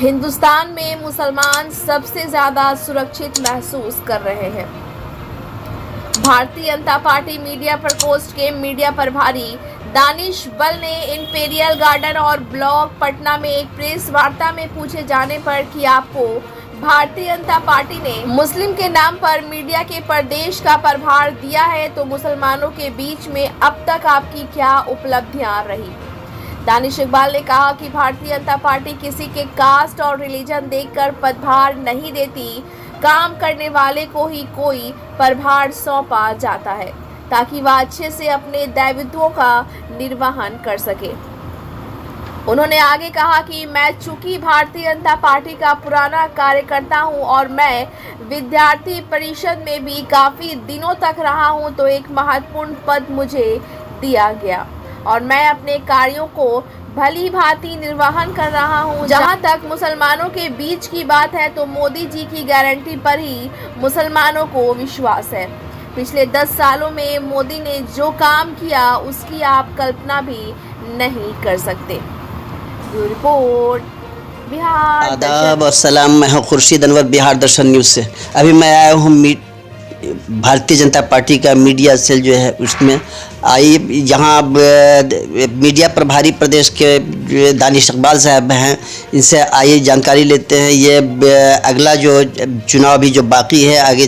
हिंदुस्तान में मुसलमान सबसे ज्यादा सुरक्षित महसूस कर रहे हैं। भारतीय जनता पार्टी मीडिया प्रकोष्ठ के मीडिया प्रभारी दानिश बल ने इंपीरियल गार्डन और ब्लॉक पटना में एक प्रेस वार्ता में पूछे जाने पर कि आपको भारतीय जनता पार्टी ने मुस्लिम के नाम पर मीडिया के प्रदेश का प्रभार दिया है, तो मुसलमानों के बीच में अब तक आपकी क्या उपलब्धियां रही। दानिश इकबाल ने कहा कि भारतीय जनता पार्टी किसी के कास्ट और रिलीजन देखकर पदभार नहीं देती, काम करने वाले को ही कोई प्रभार सौंपा जाता है ताकि वह अच्छे से अपने दायित्वों का निर्वहन कर सके। उन्होंने आगे कहा कि मैं चूंकि भारतीय जनता पार्टी का पुराना कार्यकर्ता हूं और मैं विद्यार्थी परिषद में भी काफ़ी दिनों तक रहा हूं, तो एक महत्वपूर्ण पद मुझे दिया गया और मैं अपने कार्यों को भली भांति निर्वहन कर रहा हूं। जहां तक मुसलमानों के बीच की बात है, तो मोदी जी की गारंटी पर ही मुसलमानों को विश्वास है। पिछले 10 सालों में मोदी ने जो काम किया उसकी आप कल्पना भी नहीं कर सकते। ब्यूरो रिपोर्ट, बिहार आदाब और सलाम। मैं हूँ खुर्शीद अनवर, बिहार दर्शन न्यूज़ से। अभी मैं आया हूँ भारतीय जनता पार्टी का मीडिया सेल जो है उसमें आई, यहाँ मीडिया प्रभारी प्रदेश के दानिश इकबाल साहब हैं, इनसे आइए जानकारी लेते हैं। ये अगला जो चुनाव अभी जो बाकी है, आगे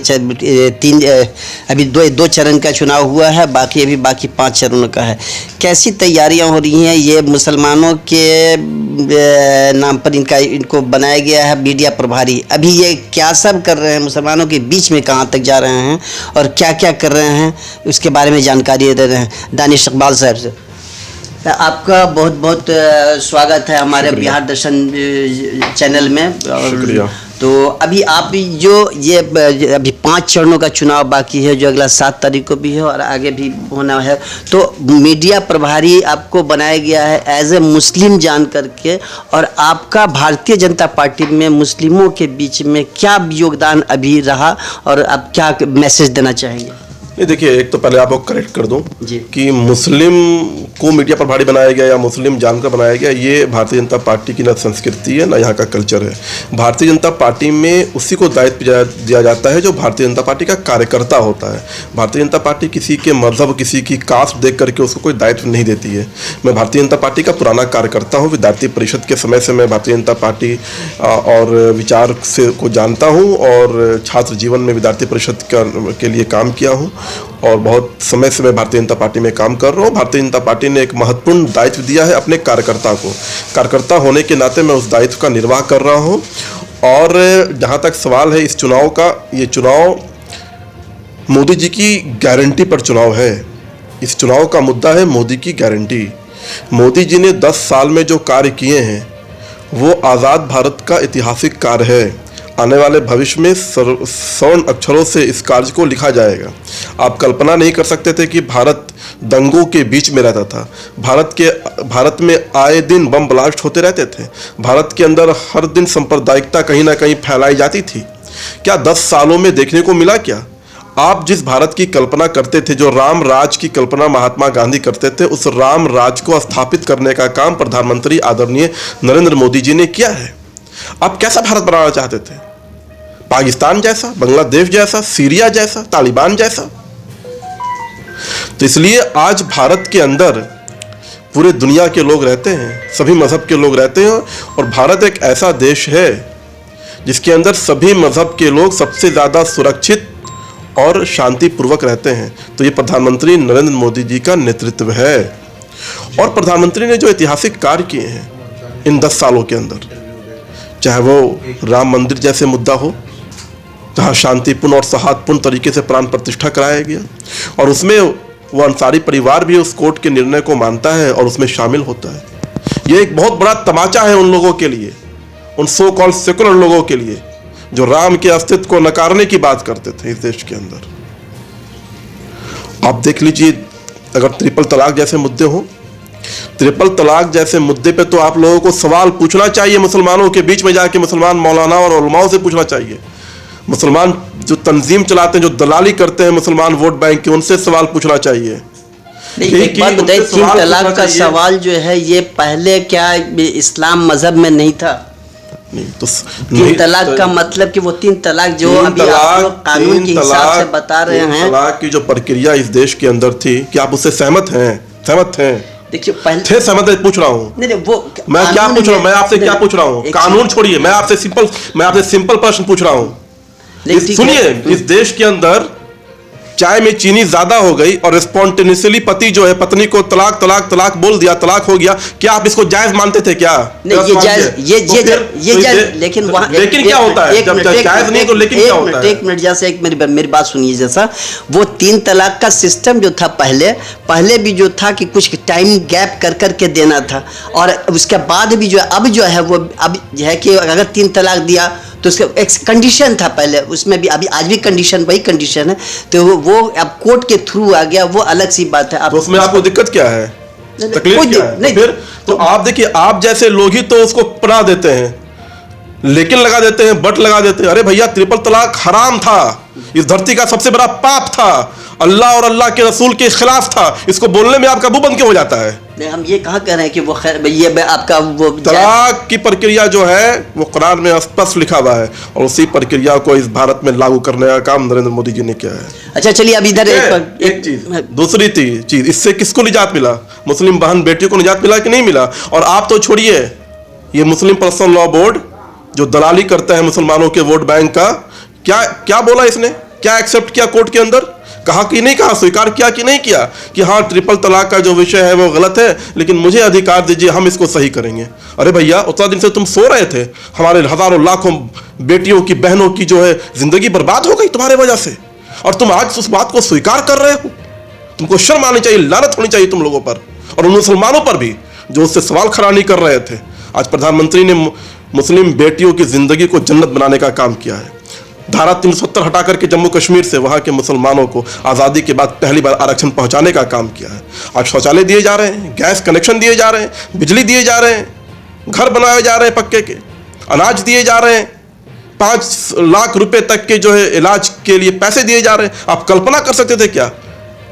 अभी दो चरण का चुनाव हुआ है, बाकी 5 चरणों का है। कैसी तैयारियां हो रही हैं? ये मुसलमानों के नाम पर इनको बनाया गया है मीडिया प्रभारी। अभी ये क्या सब कर रहे हैं, मुसलमानों के बीच में कहाँ तक जा रहे हैं और क्या क्या कर रहे हैं, उसके बारे में जानकारी दे रहे हैं दानिश इकबाल साहब से। आपका बहुत बहुत स्वागत है हमारे बिहार दर्शन चैनल में। शुक्रिया। तो अभी आप अभी 5 चरणों का चुनाव बाकी है, जो अगला 7 तारीख को भी है और आगे भी होना है। तो मीडिया प्रभारी आपको बनाया गया है एज ए मुस्लिम जान करके, और आपका भारतीय जनता पार्टी में मुस्लिमों के बीच में क्या योगदान अभी रहा और आप क्या मैसेज देना चाहेंगे? नहीं, देखिए, एक तो पहले आपको करेक्ट कर दूं जी कि मुस्लिम को मीडिया प्रभारी बनाया गया या मुस्लिम जानकर बनाया गया, ये भारतीय जनता पार्टी की ना संस्कृति है ना यहाँ का कल्चर है। भारतीय जनता पार्टी में उसी को दायित्व दिया जाता है जो भारतीय जनता पार्टी का कार्यकर्ता होता है। भारतीय जनता पार्टी किसी के मजहब, किसी की कास्ट देख करके उसको कोई दायित्व नहीं देती है। मैं भारतीय जनता पार्टी का पुराना कार्यकर्ता हूँ। विद्यार्थी परिषद के समय से मैं भारतीय जनता पार्टी और विचार से को जानता हूँ और छात्र जीवन में विद्यार्थी परिषद के लिए काम किया हूँ और बहुत समय से मैं भारतीय जनता पार्टी में काम कर रहा हूँ। भारतीय जनता पार्टी ने एक महत्वपूर्ण दायित्व दिया है अपने कार्यकर्ता को। कार्यकर्ता होने के नाते मैं उस दायित्व का निर्वाह कर रहा हूँ। और जहाँ तक सवाल है इस चुनाव का, ये चुनाव मोदी जी की गारंटी पर चुनाव है। इस चुनाव का मुद्दा है मोदी की गारंटी। मोदी जी ने 10 साल में जो कार्य किए हैं वो आज़ाद भारत का ऐतिहासिक कार्य है। आने वाले भविष्य में स्वर्ण अक्षरों से इस कार्य को लिखा जाएगा। आप कल्पना नहीं कर सकते थे कि भारत दंगों के बीच में रहता था। भारत में आए दिन बम ब्लास्ट होते रहते थे। भारत के अंदर हर दिन सांप्रदायिकता कहीं ना कहीं फैलाई जाती थी। क्या 10 सालों में देखने को मिला? क्या आप जिस भारत की कल्पना करते थे, जो राम राज की कल्पना महात्मा गांधी करते थे, उस राम राज को स्थापित करने का काम प्रधानमंत्री आदरणीय नरेंद्र मोदी जी ने किया है। आप कैसा भारत बनाना चाहते थे? पाकिस्तान जैसा, बांग्लादेश जैसा, सीरिया जैसा, तालिबान जैसा? तो इसलिए आज भारत के अंदर पूरे दुनिया के लोग रहते हैं, सभी मजहब के लोग रहते हैं और भारत एक ऐसा देश है जिसके अंदर सभी मजहब के लोग सबसे ज़्यादा सुरक्षित और शांतिपूर्वक रहते हैं। तो ये प्रधानमंत्री नरेंद्र मोदी जी का नेतृत्व है। और प्रधानमंत्री ने जो ऐतिहासिक कार्य किए हैं इन 10 सालों के अंदर, चाहे वो राम मंदिर जैसे मुद्दा हो, जहाँ शांतिपूर्ण और सौहार्दपूर्ण तरीके से प्राण प्रतिष्ठा कराया गया और उसमें वो अंसारी परिवार भी उस कोर्ट के निर्णय को मानता है और उसमें शामिल होता है। ये एक बहुत बड़ा तमाचा है उन लोगों के लिए, उन सो कॉल्ड सेकुलर लोगों के लिए जो राम के अस्तित्व को नकारने की बात करते थे इस देश के अंदर। आप देख लीजिए, अगर ट्रिपल तलाक जैसे मुद्दे हो, ट्रिपल तलाक जैसे मुद्दे पे तो आप लोगों को सवाल पूछना चाहिए। मुसलमानों के बीच में जाके मुसलमान मौलाना और उलमाओं से पूछना चाहिए। मुसलमान जो तंजीम चलाते हैं, जो दलाली करते हैं मुसलमान वोट बैंक की, उनसे सवाल पूछना चाहिए। एक बात बताइए, 3 तलाक का सवाल जो है ये पहले क्या इस्लाम मजहब में नहीं था? नहीं तो तीन तलाक का मतलब कि वो तीन तलाक जो अभी आप लोग कानून के हिसाब से बता रहे हैं, तलाक की जो प्रक्रिया इस देश के अंदर थी, क्या आप उससे सहमत हैं? सहमत हैं? देखिए पहले थे सहमत है, पूछ रहा हूँ। नहीं वो मैं क्या पूछ रहा हूँ, मैं आपसे क्या पूछ रहा हूँ? कानून छोड़िए, मैं आपसे सिंपल प्रश्न पूछ रहा हूँ। सुनिए, इस देश के अंदर चाय में चीनी ज्यादा हो गई और स्पॉन्टेनियसली पति जो है पत्नी को तलाक तलाक तलाक बोल दिया, तलाक हो गया, क्या आप इसको जायज मानते थे क्या? नहीं ये जायज, लेकिन वहाँ लेकिन क्या होता है जब जायज नहीं तो लेकिन क्या होता है? एक मिनट जैसे एक मेरी बात सुनिए। जैसा वो तीन तलाक का सिस्टम जो था पहले भी जो था कि कुछ टाइम गैप कर करके देना था, और उसके बाद भी जो अब जो है वो अब है कि अगर तीन तलाक दिया तो उसका एक कंडीशन था पहले, उसमें भी अभी आज भी कंडीशन वही कंडीशन है, तो वो अब कोर्ट के थ्रू आ गया, वो अलग सी बात है। तो उसमें आपको दिक्कत क्या है? तकलीफ क्या है? नहीं, फिर तो आप देखिए, आप जैसे लोग ही तो उसको अपना देते हैं, लेकिन लगा देते हैं, बट लगा देते हैं। अरे भैया, ट्रिपल तलाक हराम था, इस धरती का सबसे बड़ा पाप था, अल्लाह और अल्लाह के रसूल के खिलाफ था। इसको बोलने में आपका मुंह बंद क्यों हो जाता है? नहीं, हम ये कहाँ कह रहे हैं कि वो खैर ये आपका वो तलाक की प्रक्रिया जो है वो कुरान में स्पष्ट लिखा हुआ है, और उसी प्रक्रिया को इस भारत में लागू करने का काम नरेंद्र मोदी जी ने किया है। अच्छा चलिए, अब इधर एक चीज, दूसरी चीज, इससे किसको निजात मिला? मुस्लिम बहन बेटियों को निजात मिला कि नहीं मिला? और आप तो छोड़िए, ये मुस्लिम पर्सनल लॉ बोर्ड जो दलाली करता है मुसलमानों के वोट बैंक का, क्या बोला इसने? क्या एक्सेप्ट किया कोर्ट के अंदर? कहा कि नहीं कहा, स्वीकार किया कि नहीं किया कि हाँ ट्रिपल तलाक का जो विषय है वो गलत है, लेकिन मुझे अधिकार दीजिए, हम इसको सही करेंगे। अरे भैया, उतना दिन से तुम सो रहे थे, हमारे हजारों लाखों बेटियों की बहनों की जो है जिंदगी बर्बाद हो गई तुम्हारे वजह से, और तुम आज उस बात को स्वीकार कर रहे हो। तुमको शर्म आनी चाहिए, लानत होनी चाहिए तुम लोगों पर, और उन मुसलमानों पर भी जो उससे सवाल खड़ा नहीं कर रहे थे। आज प्रधानमंत्री ने मुस्लिम बेटियों की जिंदगी को जन्नत बनाने का काम किया है। धारा 370 हटा करके जम्मू कश्मीर से वहां के मुसलमानों को आज़ादी के बाद पहली बार आरक्षण पहुंचाने का काम किया है। आज शौचालय दिए जा रहे हैं, गैस कनेक्शन दिए जा रहे हैं, बिजली दिए जा रहे हैं, घर बनाए जा रहे हैं पक्के के, अनाज दिए जा रहे हैं, 5 लाख रुपए तक के जो है इलाज के लिए पैसे दिए जा रहे हैं। आप कल्पना कर सकते थे क्या?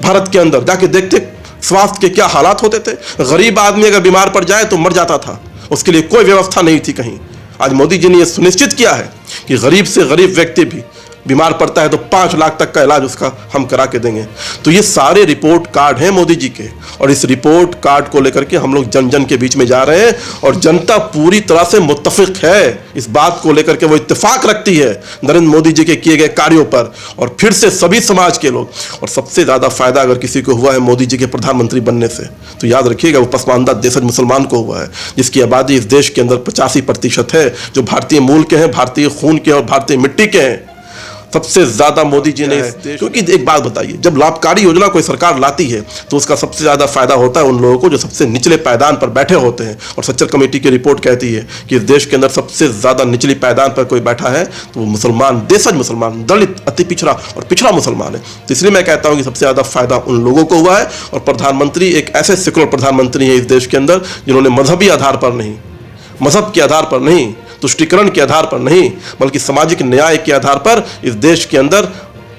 भारत के अंदर जाके देखते स्वास्थ्य के क्या हालात होते थे। गरीब आदमी अगर बीमार पड़ जाए तो मर जाता था, उसके लिए कोई व्यवस्था नहीं थी कहीं। आज मोदी जी ने यह सुनिश्चित किया है कि गरीब से गरीब व्यक्ति भी बीमार पड़ता है तो 5 लाख तक का इलाज उसका हम करा के देंगे। तो ये सारे रिपोर्ट कार्ड हैं मोदी जी के, और इस रिपोर्ट कार्ड को लेकर के हम लोग जन जन के बीच में जा रहे हैं, और जनता पूरी तरह से मुत्तफिक है इस बात को लेकर के, वो इत्तेफाक रखती है नरेंद्र मोदी जी के किए गए कार्यों पर, और फिर से सभी समाज के लोग। और सबसे ज़्यादा फायदा अगर किसी को हुआ है मोदी जी के प्रधानमंत्री बनने से, तो याद रखिएगा वो पसमानदा देशज मुसलमान को हुआ है, जिसकी आबादी इस देश के अंदर 85% है, जो भारतीय मूल के हैं, भारतीय खून के और भारतीय मिट्टी के हैं। सबसे ज्यादा मोदी जी ने, क्योंकि एक बात बताइए, जब लाभकारी योजना कोई सरकार लाती है तो उसका सबसे ज्यादा फायदा होता है उन लोगों को जो सबसे निचले पायदान पर बैठे होते हैं। और सच्चर कमेटी की रिपोर्ट कहती है कि इस देश के अंदर सबसे ज्यादा निचली पायदान पर कोई बैठा है तो वो मुसलमान, देशज मुसलमान, दलित, अति पिछड़ा और पिछड़ा मुसलमान है। तो इसलिए मैं कहता हूं कि सबसे ज्यादा फायदा उन लोगों को हुआ है। और प्रधानमंत्री एक ऐसे सेकुलर प्रधानमंत्री है इस देश के अंदर जिन्होंने मजहबी आधार पर नहीं, मजहब के आधार पर नहीं, तुष्टिकरण के आधार पर नहीं, बल्कि सामाजिक न्याय के आधार पर इस देश के अंदर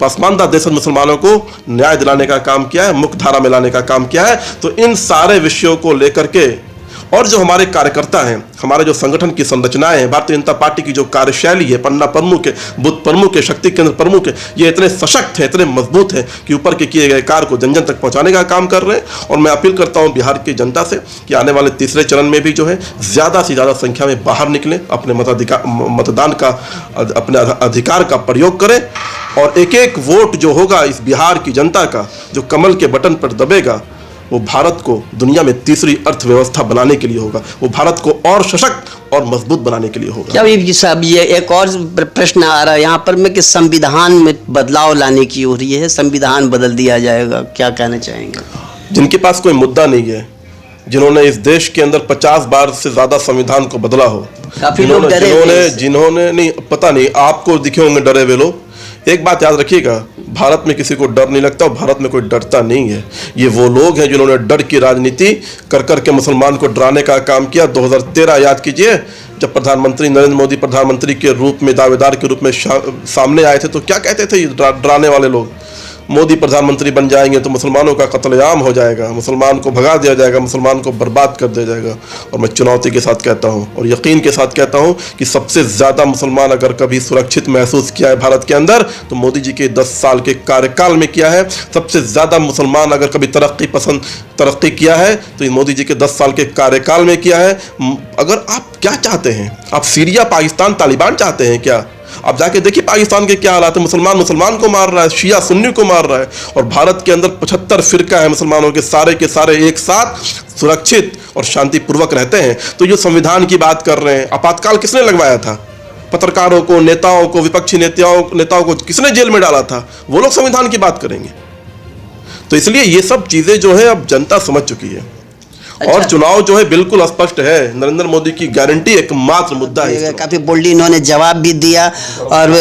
पसमानदा देशज मुसलमानों को न्याय दिलाने का काम किया है, मुख्य धारा में लाने का काम किया है। तो इन सारे विषयों को लेकर के, और जो हमारे कार्यकर्ता हैं, हमारे जो संगठन की संरचनाएं हैं, भारतीय जनता पार्टी की जो कार्यशैली है, पन्ना प्रमुख है, बुथ प्रमुख है, शक्ति केंद्र प्रमुख है, ये इतने सशक्त हैं, इतने मजबूत हैं कि ऊपर के किए गए कार्य को जन जन तक पहुंचाने का काम कर रहे हैं। और मैं अपील करता हूं बिहार की जनता से कि आने वाले तीसरे चरण में भी जो है ज़्यादा से ज़्यादा संख्या में बाहर निकलें, अपने मतदान का, अपने अधिकार का प्रयोग करें, और एक एक वोट जो होगा इस बिहार की जनता का, जो कमल के बटन पर दबेगा, वो भारत को दुनिया में तीसरी अर्थव्यवस्था बनाने के लिए होगा, वो भारत को और सशक्त और मजबूत बनाने के लिए होगा। क्या ये साहब, ये एक और प्रश्न आ रहा है यहाँ पर में कि संविधान में बदलाव लाने की हो रही है, संविधान बदल दिया जाएगा, क्या कहना चाहेंगे? जिनके पास कोई मुद्दा नहीं है, जिन्होंने इस देश के अंदर 50 बार से ज्यादा संविधान को बदला हो, काफी लोग डरे, जिन्होंने नहीं, पता नहीं आपको दिखे होंगे डरे हुए लोग। एक बात याद रखिएगा, भारत में किसी को डर नहीं लगता और भारत में कोई डरता नहीं है। ये वो लोग हैं जिन्होंने डर की राजनीति कर कर के मुसलमान को डराने का काम किया। 2013 याद कीजिए, जब प्रधानमंत्री नरेंद्र मोदी प्रधानमंत्री के रूप में, दावेदार के रूप में सामने आए थे, तो क्या कहते थे डराने वाले लोग? मोदी प्रधानमंत्री बन जाएंगे तो मुसलमानों का कत्लेआम हो जाएगा, मुसलमान को भगा दिया जाएगा, मुसलमान को बर्बाद कर दिया जाएगा। और मैं चुनौती के साथ कहता हूँ और यकीन के साथ कहता हूँ कि सबसे ज़्यादा मुसलमान अगर कभी सुरक्षित महसूस किया है भारत के अंदर तो मोदी जी के 10 साल के कार्यकाल में किया है। सबसे ज़्यादा मुसलमान अगर कभी तरक्की किया है तो मोदी जी के 10 साल के कार्यकाल में किया है। अगर आप क्या चाहते हैं, आप सीरिया, पाकिस्तान, तालिबान चाहते हैं क्या? आप जाके देखिए पाकिस्तान के क्या हालात है, मुसलमान को मार रहा है, शिया सुन्नी को मार रहा है, और भारत के अंदर 75 फिरका है मुसलमानों के सारे एक साथ सुरक्षित और शांतिपूर्वक रहते हैं। तो जो संविधान की बात कर रहे हैं, आपातकाल किसने लगवाया था? पत्रकारों को, नेताओं को, विपक्षी नेताओं को किसने जेल में डाला था? वो लोग संविधान की बात करेंगे। तो इसलिए ये सब चीजें जो है अब जनता समझ चुकी है। अच्छा। और चुनाव जो है बिल्कुल स्पष्ट है, नरेंद्र मोदी की गारंटी एकमात्र मुद्दा है। काफी बोल्डली इन्होंने जवाब भी दिया और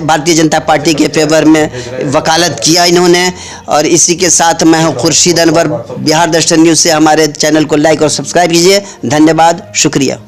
भारतीय जनता पार्टी के फेवर में वकालत किया इन्होंने। और इसी के साथ मैं हूं खुर्शीद अनवर, बिहार दर्शन न्यूज़ से। हमारे चैनल को लाइक और सब्सक्राइब कीजिए। धन्यवाद, शुक्रिया।